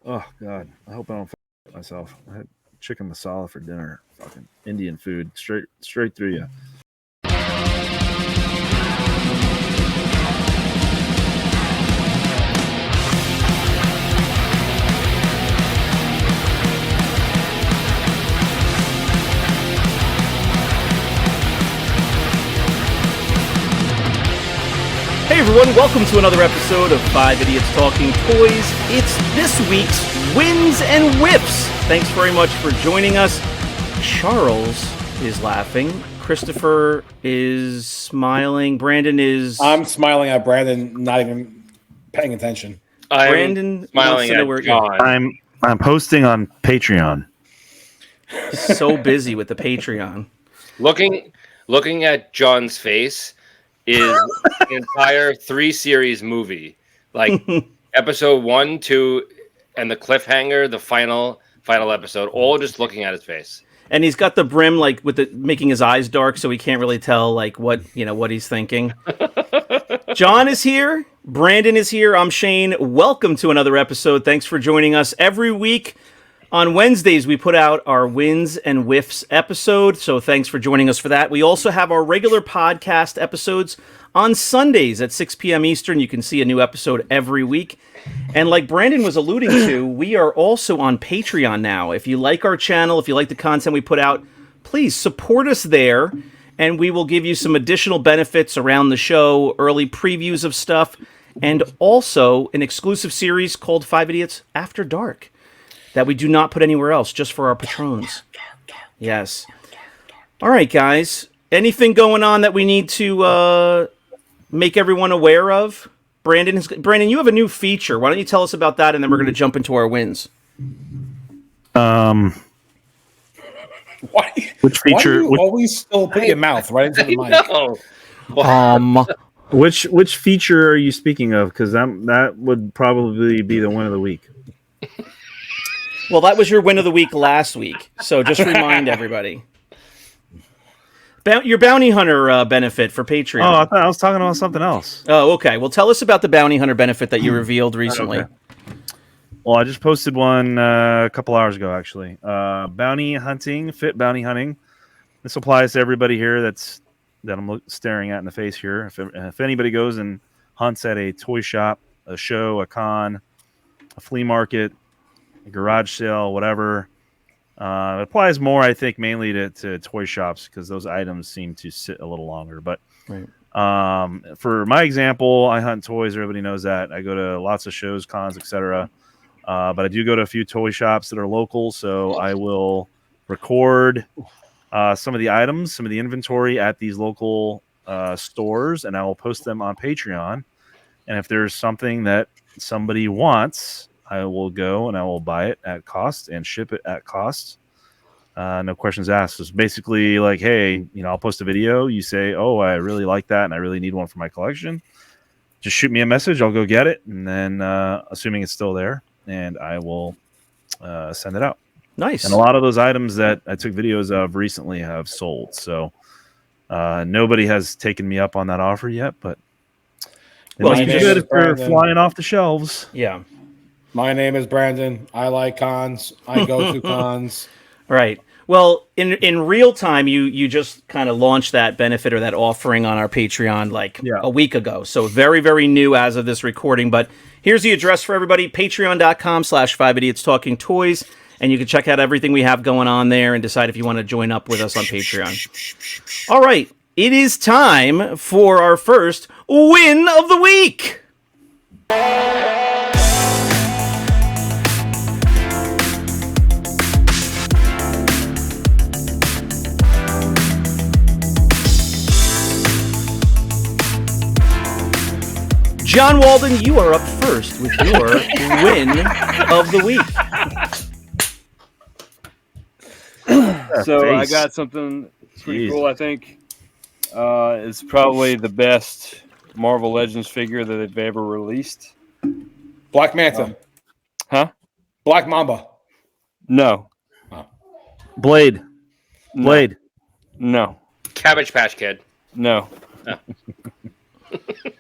Oh God, I hope I don't f myself. I had chicken masala for dinner. Fucking Indian food, straight through you. Hey everyone, welcome to another episode of 5 Idiots Talking Toys. It's this week's Wins and Wiffs. Thanks very much for joining us. Charles is laughing. Christopher is smiling. Brandon is... I'm smiling at Brandon, not even paying attention. Brandon smiling at John. I'm posting on Patreon. So busy with the Patreon. Looking at John's face is the entire 3-series movie. Like episode 1, 2, and the cliffhanger, the final episode, all just looking at his face. And he's got the brim like with the making his eyes dark so he can't really tell like what he's thinking. John is here, Brandon is here, I'm Shane. Welcome to another episode. Thanks for joining us. Every week on Wednesdays we put out our Wins and Wiffs episode, so thanks for joining us for that. We also have our regular podcast episodes on Sundays at 6 p.m. Eastern. You can see a new episode every week. And like Brandon was alluding to, we are also on Patreon now. If you like our channel, if you like the content we put out, please support us there, and we will give you some additional benefits around the show, early previews of stuff, and also an exclusive series called 5 Idiots After Dark that we do not put anywhere else, just for our patrons. Yes. All right, guys. Anything going on that we need to make everyone aware of? Brandon, you have a new feature. Why don't you tell us about that, and then we're going to jump into our wins. Which feature? Why do you always still put your mouth right into the mic? Which feature are you speaking of? Because that would probably be the win of the week. Well, that was your win of the week last week, so just remind everybody. Your bounty hunter benefit for Patreon. Oh, I thought I was talking about something else. Oh, okay. Well, tell us about the bounty hunter benefit that you revealed recently. Okay. Well, I just posted one a couple hours ago, actually. Bounty hunting, fit bounty hunting. This applies to everybody here that I'm staring at in the face here. If anybody goes and hunts at a toy shop, a show, a con, a flea market, a garage sale, whatever. It applies more, I think, mainly to toy shops because those items seem to sit a little longer. But right. For my example, I hunt toys. Everybody knows that. I go to lots of shows, cons, etc. But I do go to a few toy shops that are local, so I will record some of the items, some of the inventory at these local stores, and I will post them on Patreon. And if there's something that somebody wants, I will go and I will buy it at cost and ship it at cost. No questions asked. It's basically like, hey, I'll post a video. You say, oh, I really like that and I really need one for my collection. Just shoot me a message. I'll go get it. And then assuming it's still there, and I will send it out. Nice. And a lot of those items that I took videos of recently have sold. So nobody has taken me up on that offer yet, but it must be good for flying off the shelves. Yeah. My name is Brandon. I like cons. I go to cons. Right. Well, in real time, you just kind of launched that benefit or that offering on our Patreon a week ago. So very, very new as of this recording. But here's the address for everybody, patreon.com/5 Idiots Talking Toys. And you can check out everything we have going on there and decide if you want to join up with us on Patreon. All right. It is time for our first win of the week. John Walden, you are up first with your win of the week. So I got something pretty cool, I think. It's probably the best Marvel Legends figure that they've ever released. Black Manta. Huh? Black Mamba. No. Oh. Blade. No. Cabbage Patch Kid. No. No.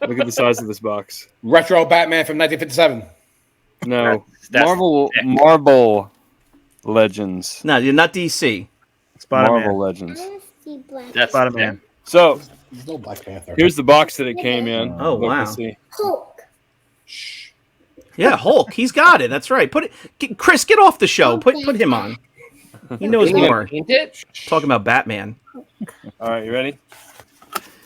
Look at the size of this box. Retro Batman from 1957. No, That's Marvel Legends. No, you're not DC. Marvel Spider-Man. Legends. That's Spider-Man. So There's no Black Panther. here's the box that it came in. Oh, Look, wow. let's see. Shh. Yeah, Hulk. He's got it. That's right. Chris, get off the show. Put him on. He knows more. Paint it? Talking about Batman. All right, you ready?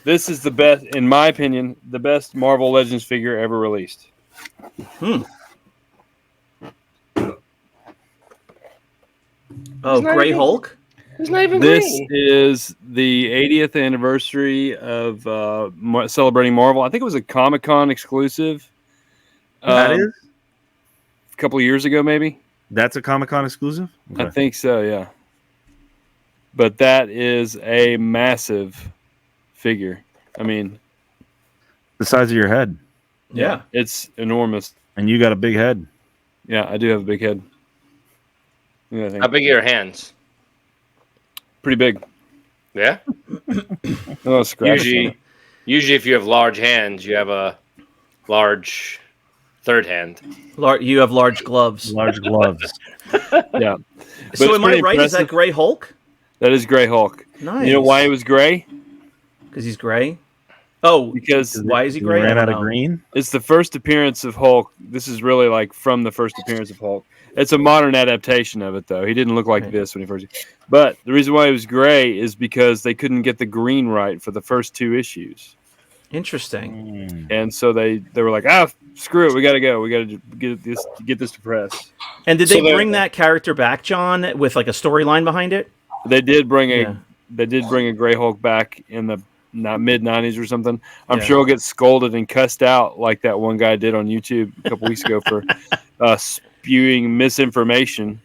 This is the best, in my opinion, the best Marvel Legends figure ever released. Oh, Gray Hulk? He's not even This green. is the 80th anniversary of celebrating Marvel. I think it was a Comic-Con exclusive. That is? A couple of years ago, maybe. That's a Comic-Con exclusive? I think so, yeah. But that is a massive figure. I mean, The size of your head. Yeah. it's enormous. And you got a big head. Yeah, I do have a big head. Yeah, I think. How big are your hands? Pretty big. Yeah. Oh, scratch. Usually, if you have large hands, you have a large third hand. You have large gloves. Large gloves. Yeah. So it's am I pretty right? Is that impressive. Gray Hulk? That is Gray Hulk. Nice. You know why he was gray? Because he's gray? Oh, Because why is he You gray? I ran don't out of know. green? it's the first appearance of Hulk. This is really like from the first appearance of Hulk. It's a modern adaptation of it, though. He didn't look like Right. this when he first. But the reason why he was gray is because they couldn't get the green right for the first 2 issues, Interesting. and so they were like, screw it, we got to go. We got to get this to press. And did So they they're- bring that character back, John, with like a storyline behind it? They did bring Yeah. a Gray Hulk back in the mid '90s or something. I'm Yeah. sure he'll get scolded and cussed out like that one guy did on YouTube a couple weeks ago for spewing misinformation.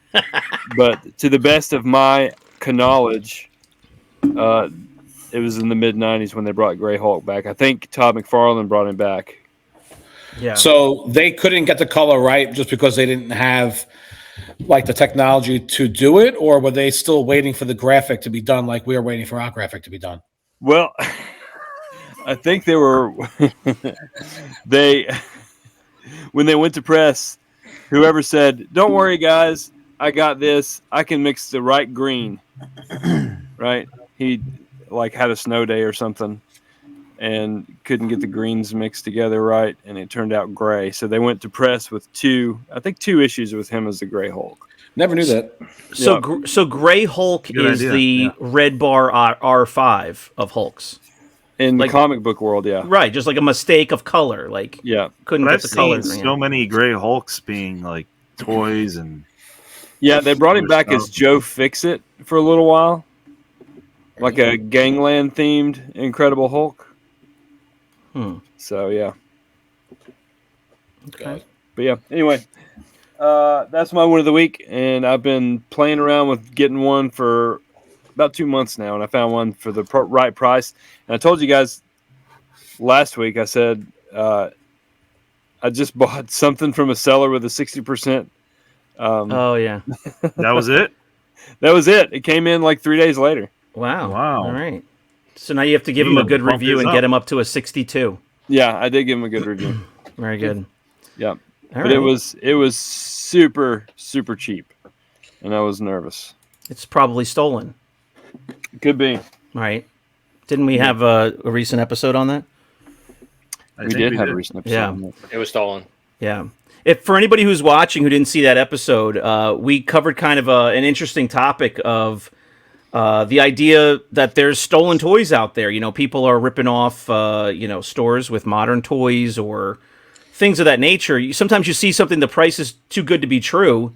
But to the best of my knowledge, it was in the mid '90s when they brought Gray Hulk back. I think Todd McFarlane brought him back. Yeah. So they couldn't get the color right just because they didn't have like the technology to do it, or were they still waiting for the graphic to be done like we are waiting for our graphic to be done? Well, I think they were when they went to press, whoever said, "Don't worry, guys, I got this. I can mix the right green." Right? He like had a snow day or something and couldn't get the greens mixed together right, and it turned out gray. So they went to press with 2 issues with him as the Gray Hulk. Never knew that. So Gray Hulk Good is idea, the yeah. red bar R5 of Hulks. In Like- the comic book world, yeah. Right, just like a mistake of color. Like Yeah. couldn't But get I've the color. seen so many Gray Hulks being like toys and Yeah, they brought him back as Stuff. Joe Fix-It for a little while. Like a gangland themed Incredible Hulk. So yeah. Okay. But yeah, anyway. That's my win of the week, and I've been playing around with getting one for about 2 months now, and I found one for the right price. And I told you guys last week, I said I just bought something from a seller with a 60%. Oh yeah. that was it? That was it. It came in like 3 days later. Wow. Wow. All right. So now you have to give You him a gotta good bump review his and up. get him up to a 62. Yeah, I did give him a good review. Very good. Yeah. All But right. it was super, super cheap, and I was nervous. It's probably stolen. Could be. All right. Didn't we have a recent episode on that? We did have a recent episode. Yeah. on that. It was stolen. Yeah. If for anybody who's watching who didn't see that episode, we covered kind of an interesting topic of the idea that there's stolen toys out there. You know, people are ripping off, stores with modern toys or things of that nature. Sometimes you see something, the price is too good to be true.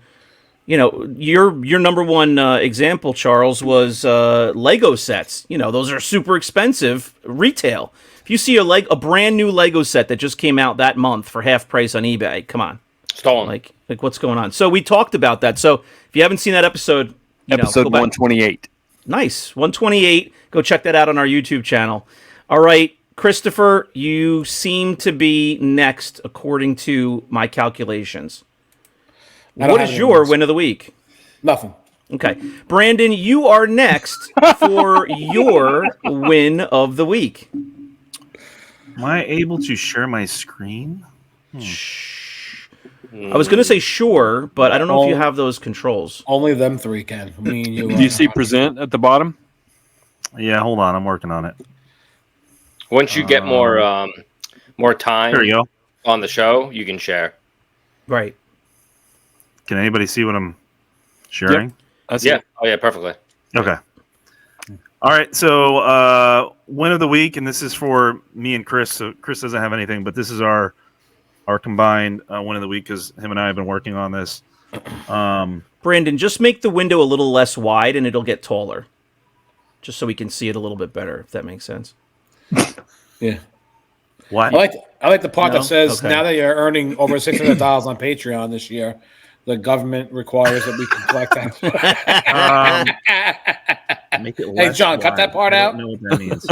You know, your number one example, Charles, was Lego sets. You know, those are super expensive retail. If you see a brand new Lego set that just came out that month for half price on eBay, come on, Stolen. like what's going on? So we talked about that. So if you haven't seen that episode, Episode go back. 128. Nice. 128. Go check that out on our YouTube channel. All right, Christopher, you seem to be next according to my calculations. I don't What have is any your wins. win of the week? Nothing. Okay. Brandon, you are next for your win of the week. Am I able to share my screen? I was going to say sure, but I don't know if you have those controls. Only them three can. Me and you. Do you see present at the bottom? Yeah, hold on. I'm working on it. Once you get more time There you go. on the show, you can share. Right. Can anybody see what I'm sharing? That's Yeah. it. Oh, yeah, perfectly. Okay. All right. So win of the week, and this is for me and Chris. So Chris doesn't have anything, but this is our combined win of the week because him and I have been working on this. Brandon, just make the window a little less wide and it'll get taller. Just so we can see it a little bit better, if that makes sense. Yeah. What? I like the part that says Okay. now that you're earning over $600 on Patreon this year, the government requires that we can collect that. Make it Hey, less John, cut wide. that part I out. don't know what that means.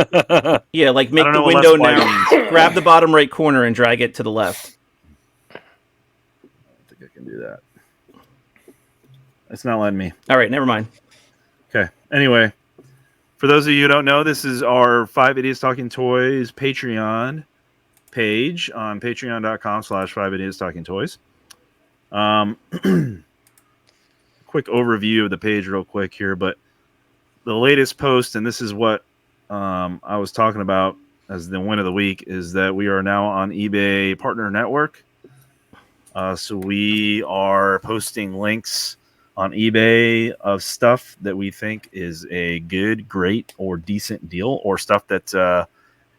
Yeah, like make don't the know what window less wide now. Grab the bottom right corner and drag it to the left. I think I can do that. It's not letting me. All right, never mind. Okay. Anyway, for those of you who don't know, this is our 5 Idiots Talking Toys Patreon page on patreon.com/5idiotstalkingtoys. Quick overview of the page real quick here, but the latest post, and this is what I was talking about as the win of the week, is that we are now on eBay Partner Network. So we are posting links on eBay of stuff that we think is a good, great, or decent deal, or stuff that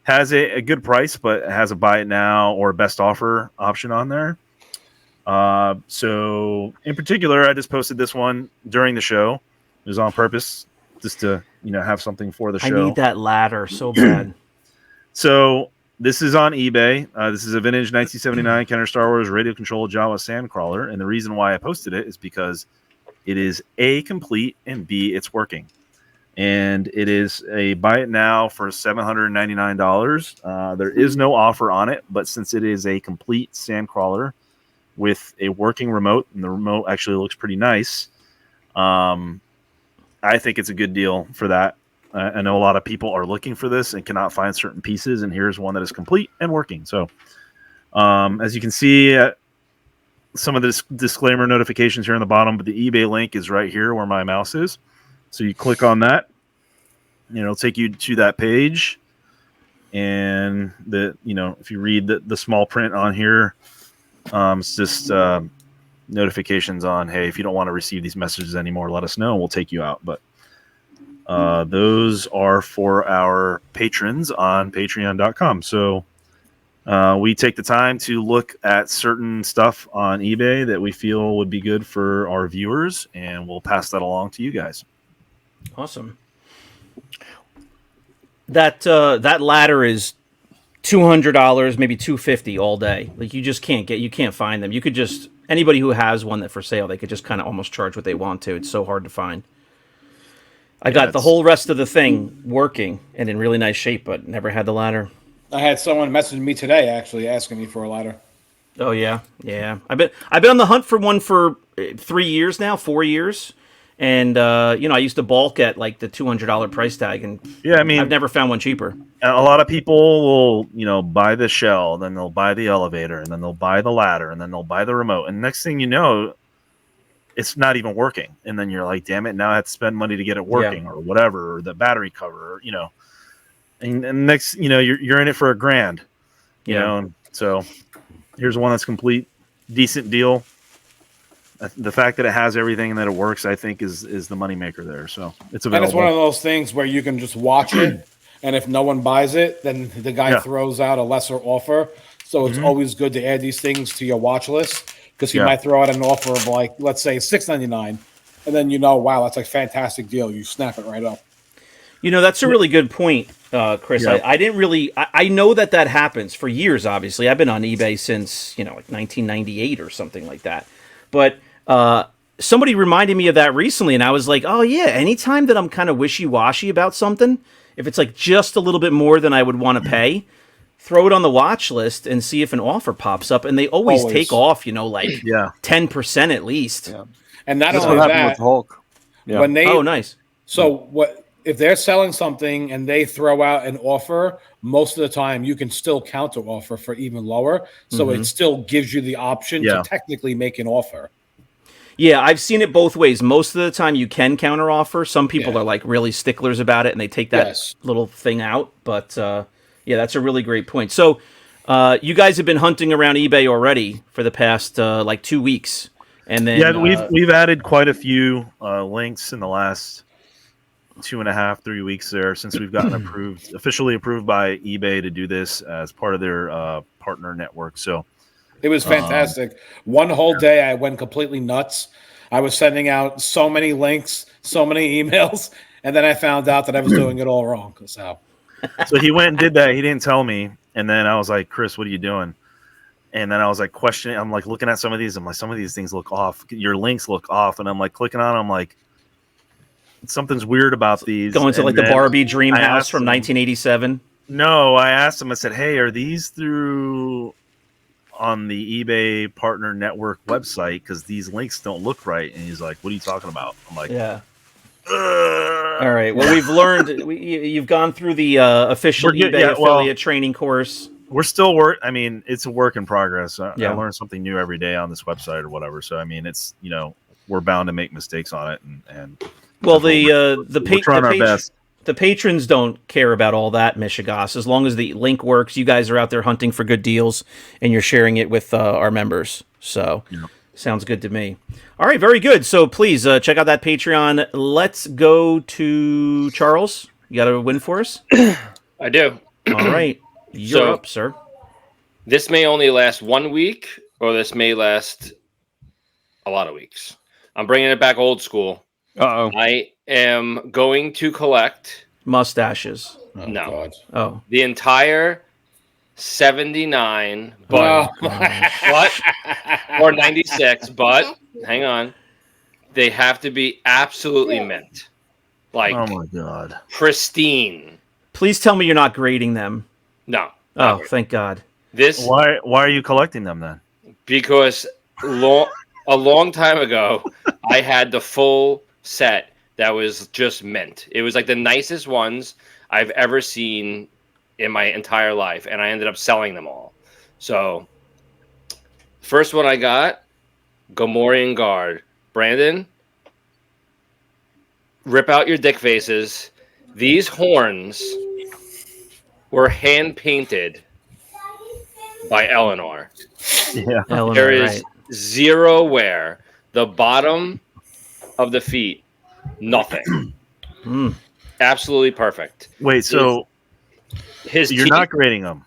has a good price but has a buy it now or best offer option on there. So in particular, I just posted this one during the show. It was on purpose just to have something for the show. I need that ladder so bad. So this is on eBay. This is a vintage 1979 Kenner Star Wars radio controlled Jawa Sandcrawler, and the reason why I posted it is because it is A, complete, and B, it's working. And it is a buy it now for $799. There is no offer on it, but since it is a complete Sandcrawler with a working remote, and the remote actually looks pretty nice, I think it's a good deal for that. I know a lot of people are looking for this and cannot find certain pieces, and here's one that is complete and working. So as you can see, some of the disclaimer notifications here on the bottom, but the eBay link is right here where my mouse is. So you click on that, it'll take you to that page. And if you read the small print on here, it's just notifications on, hey, if you don't want to receive these messages anymore, let us know and we'll take you out. But those are for our patrons on patreon.com. So we take the time to look at certain stuff on eBay that we feel would be good for our viewers, and we'll pass that along to you guys. Awesome. That ladder is $200, maybe $250 all day. Like you can't find them. You could just, anybody who has one that for sale, they could just kind of almost charge what they want to. It's so hard to find. I got the whole rest of the thing working and in really nice shape, but never had the ladder. I had someone message me today actually asking me for a ladder. Oh yeah. I've been on the hunt for one for 3 years now, 4 years. And I used to balk at like the $200 price tag, and I've never found one cheaper. A lot of people will, buy the shell, then they'll buy the elevator, and then they'll buy the ladder, and then they'll buy the remote. And next thing you know, it's not even working. And then you're like, damn it, now I have to spend money to get it working or whatever, or the battery cover, or, and next, you're in it for $1,000, you know? And so here's one that's complete, decent deal. The fact that it has everything and that it works, I think, is the moneymaker there. So it's available. And it's one of those things where you can just watch it, and if no one buys it, then the guy throws out a lesser offer. So it's always good to add these things to your watch list, because he might throw out an offer of, like, let's say $699, and then wow, that's a fantastic deal. You snap it right up. That's a really good point, Chris. Yeah. I didn't really. I know that happens for years. Obviously, I've been on eBay since like 1998 or something like that. But somebody reminded me of that recently, and I was like, oh yeah, anytime that I'm kind of wishy-washy about something, if it's like just a little bit more than I would want to pay, throw it on the watch list and see if an offer pops up, and they always take off, like 10% at least. Yeah. And not That's only what happened that, with Hulk. Yeah. when they nice. So if they're selling something and they throw out an offer, most of the time you can still counter offer for even lower. So it still gives you the option to technically make an offer. Yeah, I've seen it both ways. Most of the time you can counter offer. Some people are like really sticklers about it and they take that little thing out. But yeah, that's a really great point. So you guys have been hunting around eBay already for the past like 2 weeks. And then we've added quite a few links in the last 2.5, 3 weeks there since we've gotten officially approved by eBay to do this as part of their partner network. So it was fantastic. One whole day I went completely nuts. I was sending out so many links, so many emails, and then I found out that I was doing it all wrong. So he went and did that. He didn't tell me, and then I was like, Chris, what are you doing? And then I was like questioning. I'm like looking at some of these. I'm like, some of these things look off. Your links look off, and I'm like clicking on. I'm like, something's weird about these. Going to like the Barbie Dream House from 1987. No, I asked him. I said, "Hey, are these through on the eBay partner network website? Because these links don't look right." And he's like, "What are you talking about?" I'm like, "Yeah." All right. Well, we've learned. You've gone through the official eBay affiliate training course. We're still I mean, it's a work in progress. I learn something new every day on this website or whatever. So I mean, it's we're bound to make mistakes on it and. Well, we're trying our best. The patrons don't care about all that, Michigas. As long as the link works, you guys are out there hunting for good deals, and you're sharing it with our members. So, sounds good to me. All right, very good. So please check out that Patreon. Let's go to Charles. You got a win for us? I do. All right, you're up, sir. This may only last 1 week, or this may last a lot of weeks. I'm bringing it back old school. Uh-oh. I am going to collect mustaches. No. God. Oh. The entire 79, but or 96, but hang on. They have to be absolutely mint. Like, oh my God. Pristine. Please tell me you're not grading them. No. Oh, thank God. Why are you collecting them then? Because a long time ago, I had the full set that was just mint. It was like the nicest ones I've ever seen in my entire life, and I ended up selling them all. So, first one I got, Gamorrean Guard. Brandon, rip out your dick faces. These horns were hand painted by Eleanor. Yeah, Eleanor, there is zero wear. The bottom of the feet, nothing. Absolutely perfect. Wait, so his you're teeth, not grading them?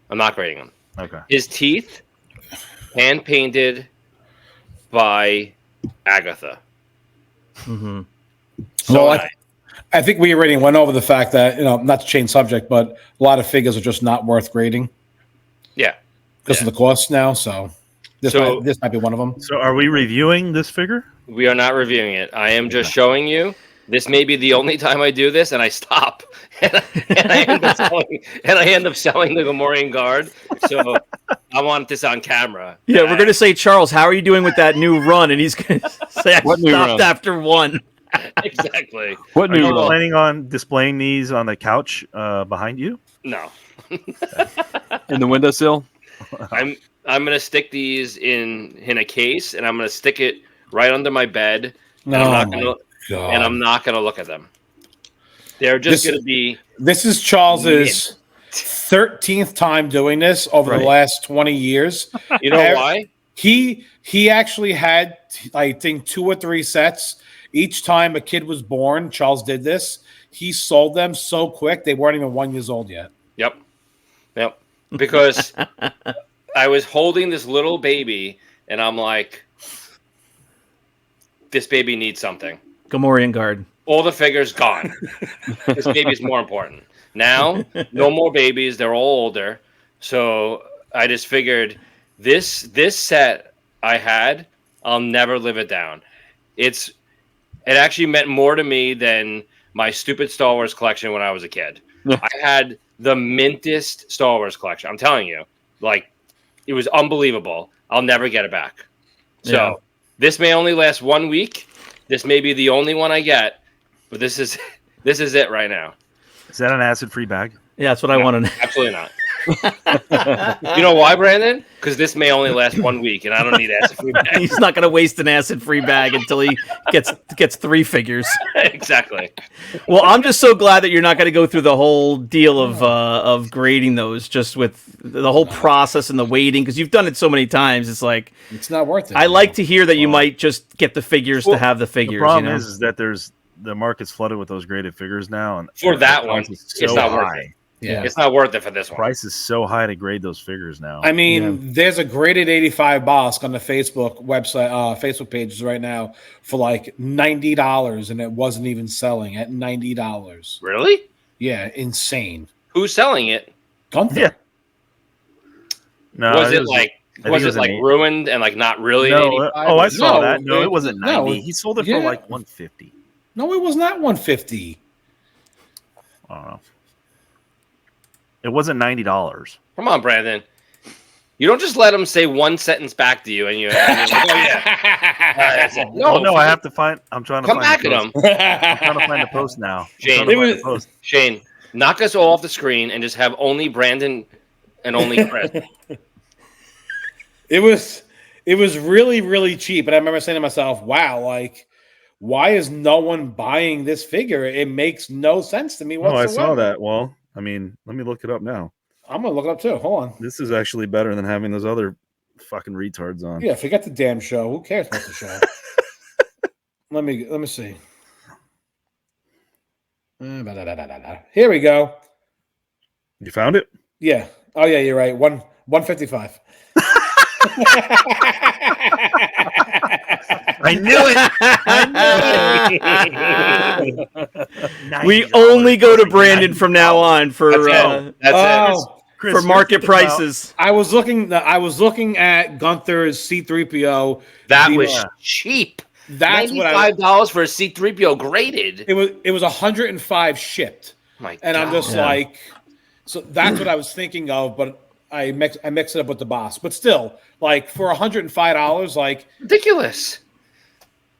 I'm not grading them. Okay. His teeth, hand painted by Agatha. Mm-hmm. So well, I think we already went over the fact that, not to change subject, but a lot of figures are just not worth grading. Yeah. Because of the cost now. So this might be one of them. So are we reviewing this figure? We are not reviewing it. I am just showing you. This may be the only time I do this, and I stop. and I end up selling the Gamorrean Guard. So I want this on camera. Yeah, we're going to say, Charles, how are you doing with that new run? And he's going to say, I stopped after one. Exactly. What new run? Are you planning on displaying these on the couch behind you? No. In the windowsill? I'm going to stick these in a case, and I'm going to stick it right under my bed. And I'm not going to look at them. They're just going to be. This is Charles's 13th time doing this over the last 20 years. You know why? He actually had, I think, 2 or 3 sets. Each time a kid was born, Charles did this. He sold them so quick they weren't even 1 year old yet. Yep. Because I was holding this little baby, and I'm like, this baby needs something. Gamorrean Guard. All the figures gone. This baby's more important. Now, no more babies. They're all older. So I just figured this set I had, I'll never live it down. It actually meant more to me than my stupid Star Wars collection when I was a kid. I had the mintest Star Wars collection. I'm telling you, like, it was unbelievable. I'll never get it back. So this may only last 1 week. This may be the only one I get, but this is This is it right now. Is that an acid-free bag? Yeah, that's what I want to know. Absolutely not. You know why, Brandon? Because this may only last 1 week, and I don't need acid-free bags. He's not going to waste an acid-free bag until he gets 3 figures. Exactly. Well, I'm just so glad that you're not going to go through the whole deal of grading those, just with the whole process and the waiting, because you've done it so many times. It's like It's not worth it. I like to hear that you might just get the figures to have the figures. The problem you know? is that the market's flooded with those graded figures now, and For that the one, price is it's not worth it. Yeah. It's not worth it for this one. Price is so high to grade those figures now. I mean, there's a graded 85 Bosk on the Facebook website, Facebook pages right now for like $90, and it wasn't even selling at $90. Really? Yeah, insane. Who's selling it? Gunther. Yeah. No, Was it like ruined and like not really? an No, 85? I saw No, that. No, it wasn't no, 90. He sold it yeah. for like 150. No, it was not 150. I don't know. It wasn't $90. Come on, Brandon. You don't just let him say one sentence back to you, and you're like, oh yeah. No, I have to find. I'm trying to come find back at him, I'm trying to find the post now. Shane. Knock us all off the screen and just have only Brandon and only Chris. It was really, really cheap. And I remember saying to myself, wow, like, why is no one buying this figure? It makes no sense to me Oh, whatsoever. I saw that. Well, I mean, let me look it up now. I'm going to look it up too. Hold on. This is actually better than having those other fucking retards on. Yeah, forget the damn show. Who cares about the show? Let me see. Here we go. You found it? Yeah. Oh yeah, you're right. 155. I knew it. We only go to Brandon from now on for That's it. Chris, for you're market thinking about- prices. I was looking at Gunther's C3PO. That was cheap. That's what $95 for a C3PO graded. it was 105 shipped. My And I'm God. just like, so that's what I was thinking of, but I mix it up with the boss. But still, like for $105, like ridiculous.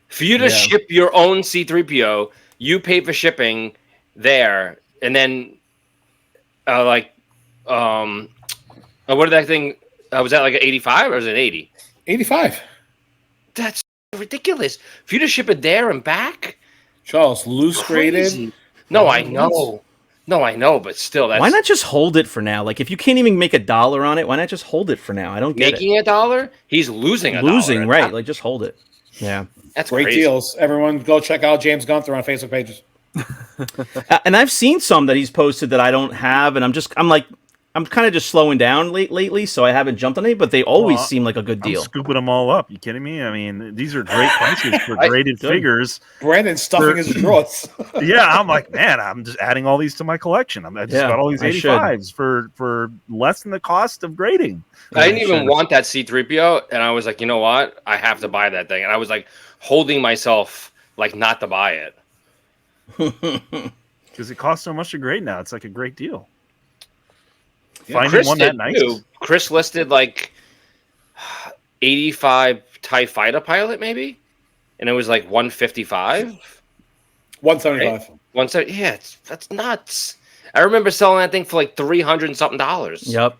For you to ship your own C3PO, you pay for shipping there, and then what did that thing? Was that like an 85 or was it an 80? 85. That's ridiculous. For you to ship it there and back, Charles, loose graded. crazy. No, I know. No, I know, but still, that's Why not just hold it for now? Like, if you can't even make $1 on it, why not just hold it for now? I don't get making $1? He's losing $1. Losing, right? Like, just hold it. Yeah. That's Great crazy. deals. Everyone go check out James Gunther on Facebook pages. And I've seen some that he's posted that I don't have, and I'm kind of just slowing down lately, so I haven't jumped on any, but they always seem like a good deal. I'm scooping them all up. You kidding me? I mean, these are great prices for graded figures. Brandon's stuffing his drawers. Yeah, I'm like, man, I'm just adding all these to my collection. I just got all these 85s for less than the cost of grading. I didn't even want that C3PO, and I was like, you know what? I have to buy that thing. And I was like holding myself like not to buy it. Because it costs so much to grade now. It's like a great deal. Yeah, Finding Chris one did that nice. too. Chris listed like 85 TIE fighter pilot, maybe, and it was like 155. 175. Right? 170. Yeah, that's nuts. I remember selling that thing for like $300 and something. Yep.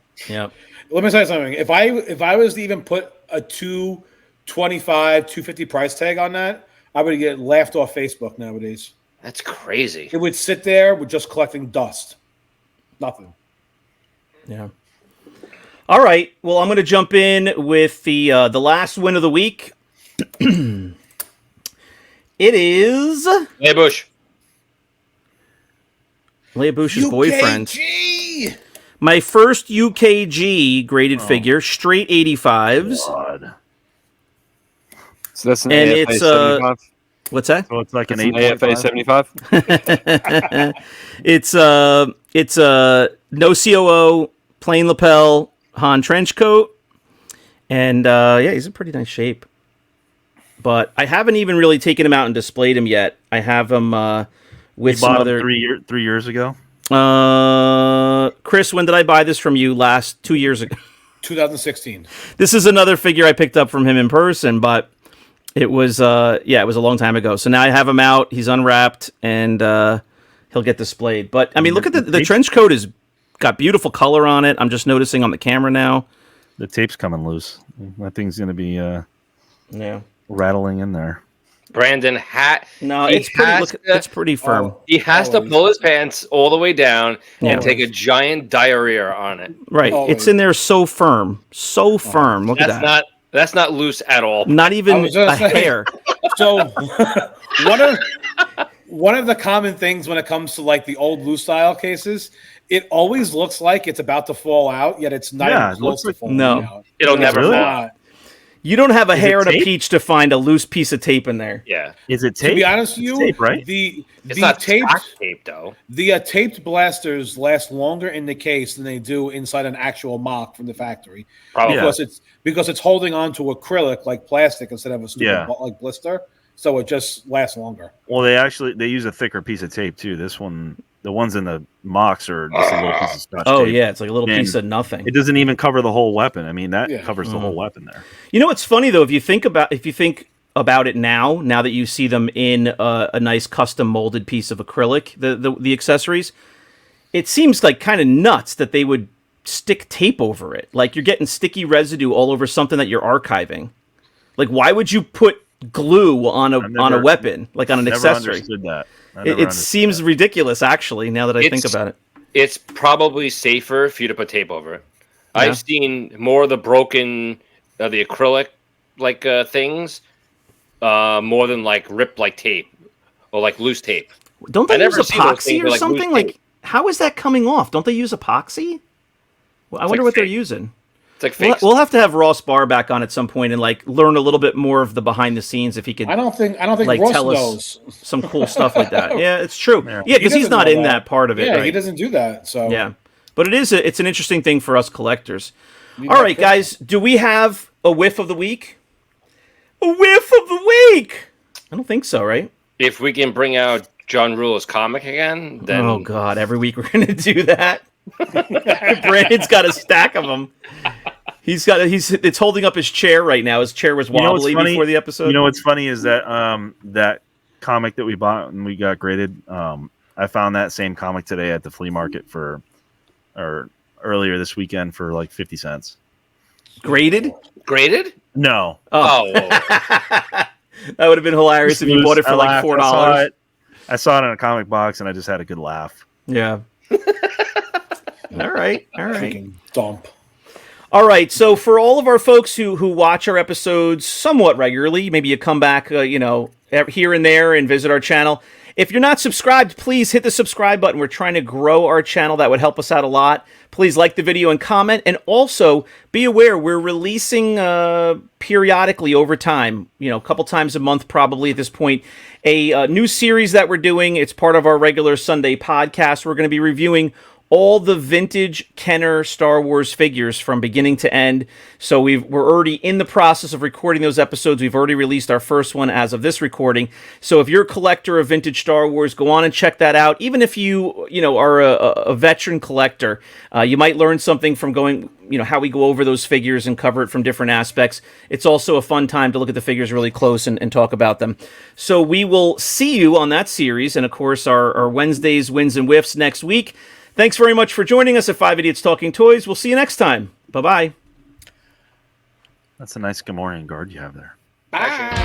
Let me tell you something. If I was to even put a 225, 250 price tag on that, I would get laughed off Facebook nowadays. That's crazy. It would sit there with just collecting dust. Nothing. Yeah. All right. Well, I'm going to jump in with the last win of the week. It is Hey, Bush. Leia Bush's boyfriend. UKG! My first UKG graded figure, straight 85s. God. So that's an And AFA it's, 75. What's that? So it's like That's an an AFA 8.5. 75. It's no COO, plain lapel, Han trench coat, and he's in pretty nice shape. But I haven't even really taken him out and displayed him yet. I have him with some other 3 years ago. Chris, when did I buy this from you? 2 years ago. 2016. This is another figure I picked up from him in person, but it was a long time ago. So now I have him out. He's unwrapped, and he'll get displayed. But I mean, look at the trench coat is got beautiful color on it. I'm just noticing on the camera now. The tape's coming loose. That thing's going to be rattling in there. Brandon No, it's pretty firm. He has to pull his pants all the way down and take a giant diarrhea on it. Right. It's in there so firm. So firm. Look at that. That's not loose at all. Not even a hair. So one of the common things when it comes to like the old loose style cases, it always looks like it's about to fall out, yet it's not even close to falling out. It'll never fall out. You don't have a hair and a peach to find a loose piece of tape in there. Yeah. Is it tape? To be honest with you, tape, right? It's not tape though. The taped blasters last longer in the case than they do inside an actual mock from the factory. Probably. Because it's holding on to acrylic like plastic instead of a stupid like blister, so it just lasts longer. Well, they use a thicker piece of tape too. This one, the ones in the mocks are just a little piece of scotch tape. Yeah, it's like a little piece of nothing. It doesn't even cover the whole weapon. I mean, that covers the whole weapon there. You know what's funny though, if you think about it now that you see them in a nice custom molded piece of acrylic, the accessories, it seems like kind of nuts that they would stick tape over it. Like you're getting sticky residue all over something that you're archiving. Like why would you put glue on a weapon, like on an accessory? Understood that. It seems ridiculous, actually, now that I think about it. It's probably safer for you to put tape over it. Yeah. I've seen more of the broken, the acrylic like things, more than like ripped like tape or like loose tape. Don't they use epoxy or something? Like, how is that coming off? Don't they use epoxy? Well, I wonder what they're using. It's like we'll have to have Ross Barr back on at some point and like learn a little bit more of the behind the scenes if he could. I don't think like, Ross tell knows us some cool stuff like that. Yeah, it's true. Yeah, because he's not in that part of it. Yeah, right? He doesn't do that. So yeah, but it's an interesting thing for us collectors. All right, guys, do we have a whiff of the week? A whiff of the week? I don't think so, right? If we can bring out John Ruler's comic again, then oh god, every week we're gonna do that. Brandon's got a stack of them. It's holding up his chair right now. His chair was wobbly before the episode. You know what's funny is that that comic that we bought and we got graded. I found that same comic today at the flea market earlier this weekend for like 50 cents. Graded? No. Oh. That would have been hilarious if you bought it for like $4. I saw it in a comic box and I just had a good laugh. Yeah. All right. Dump. All right, so for all of our folks who watch our episodes somewhat regularly, maybe you come back, here and there and visit our channel. If you're not subscribed, please hit the subscribe button. We're trying to grow our channel. That would help us out a lot. Please like the video and comment. And also, be aware, we're releasing periodically over time, a couple times a month probably at this point, a new series that we're doing. It's part of our regular Sunday podcast. We're going to be reviewing all the vintage Kenner Star Wars figures from beginning to end. So we're already in the process of recording those episodes. We've already released our first one as of this recording. So if you're a collector of vintage Star Wars, go on and check that out. Even if you are a veteran collector, you might learn something from going, how we go over those figures and cover it from different aspects. It's also a fun time to look at the figures really close and talk about them. So we will see you on that series. And of course, our Wednesdays, Wins and Wiffs next week. Thanks very much for joining us at 5 Idiots Talking Toys. We'll see you next time. Bye-bye. That's a nice Gamorrean guard you have there. Bye.